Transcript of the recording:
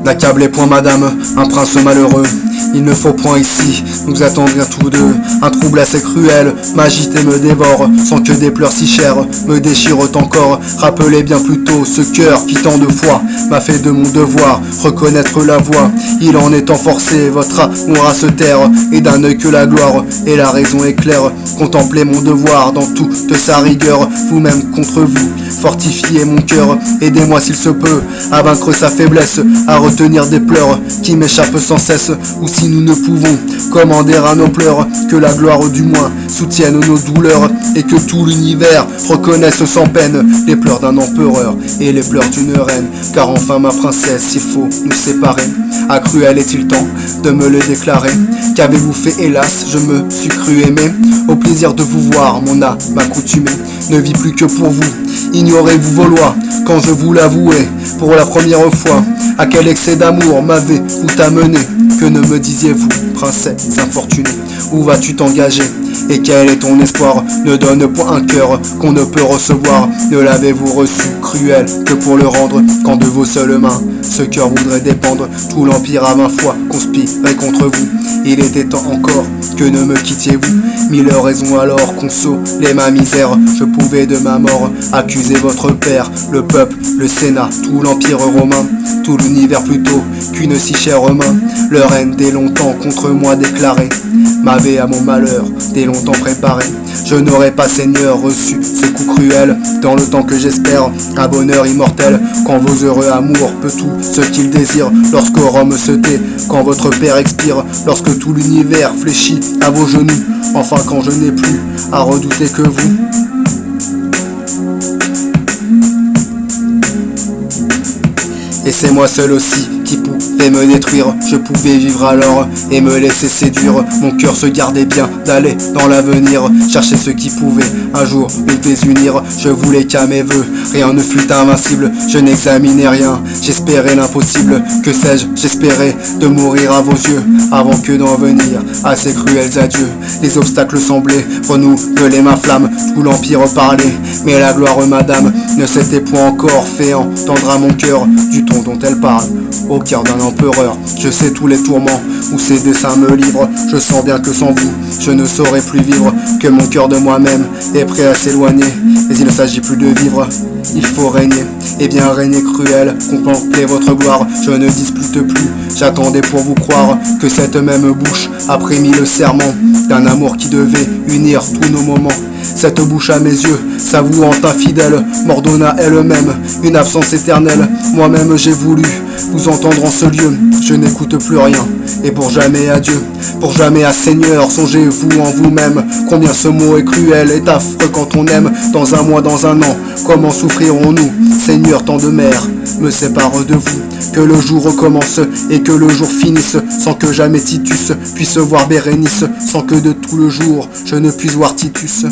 N'accablez point madame, un prince malheureux. Il ne faut point ici nous attendrir tous deux. Un trouble assez cruel m'agite et me dévore, sans que des pleurs si chères me déchirent encore. Rappelez bien plus tôt ce cœur qui tant de fois m'a fait de mon devoir reconnaître la voie. Il en est forcé, votre amour à se taire, et d'un œil que la gloire et la raison éclairent. Contemplez mon devoir dans toute sa rigueur, vous-même contre vous, fortifiez mon cœur. Aidez-moi s'il se peut à vaincre sa faiblesse, à retenir des pleurs qui m'échappent sans cesse. Ou si nous ne pouvons commander à nos pleurs, que la gloire du moins soutienne nos douleurs, et que tout l'univers reconnaisse sans peine les pleurs d'un empereur et les pleurs d'une reine. Car enfin ma princesse, il faut nous séparer. À cruel est-il temps de me le déclarer? Qu'avez-vous fait hélas? Je me suis cru aimé. Au plaisir de vous voir, mon âme accoutumée ne vit plus que pour vous. Ignorez-vous vos lois quand je vous l'avouais pour la première fois? À quel excès d'amour m'avez-vous amené? Que ne me disiez-vous, princesse infortunée? Où vas-tu t'engager? Et quel est ton espoir? Ne donne point un cœur qu'on ne peut recevoir. Ne l'avez-vous reçu cruel que pour le rendre, quand de vos seules mains ce cœur voudrait dépendre? Tout l'empire a 20 fois conspiré contre vous. Il était temps encore que ne me quittiez-vous. Mille raisons alors consolez ma misère. Je pouvais de ma mort accuser votre père, le peuple, le Sénat, tout l'empire romain, tout l'univers plutôt qu'une si chère main. Leur haine dès longtemps contre moi déclarée m'avait à mon malheur dès longtemps préparé. Je n'aurais pas, Seigneur, reçu ce coup cruel dans le temps que j'espère un bonheur immortel. Quand vos heureux amours peut tout ce qu'ils désirent, lorsque Rome se tait, quand votre père expire, lorsque tout l'univers fléchit à vos genoux, enfin quand je n'ai plus à redouter que vous. Et c'est moi seul aussi qui pouvais me détruire. Je pouvais vivre alors et me laisser séduire. Mon cœur se gardait bien d'aller dans l'avenir, chercher ce qui pouvait un jour nous désunir. Je voulais qu'à mes voeux rien ne fût invincible. Je n'examinais rien, j'espérais l'impossible. Que sais-je, j'espérais de mourir à vos yeux avant que d'en venir à ces cruels adieux. Les obstacles semblaient renouveler ma flamme, tout l'empire parlait, mais la gloire, madame, ne s'était point encore fait entendre à mon cœur du ton dont elle parle au cœur d'un empereur. Je sais tous les tourments où ces dessins me livrent. Je sens bien que sans vous je ne saurais plus vivre, que mon cœur de moi-même est prêt à s'éloigner. Mais il ne s'agit plus de vivre, il faut régner. Et bien régner cruel, contempler votre gloire. Je ne dispute plus, j'attendais pour vous croire que cette même bouche a prémis le serment d'un amour qui devait unir tous nos moments. Cette bouche à mes yeux, s'avouant infidèle, m'ordonna elle-même une absence éternelle. Moi-même j'ai voulu vous entendre en ce lieu. Je n'écoute plus rien, et pour jamais adieu. Pour jamais à Seigneur, songez-vous en vous-même combien ce mot est cruel, est affreux quand on aime. Dans un mois, dans un an, comment souffrirons-nous? Seigneur, tant de mers me séparent de vous. Que le jour recommence et que le jour finisse, sans que jamais Titus puisse voir Bérénice, sans que de tout le jour je ne puisse voir Titus.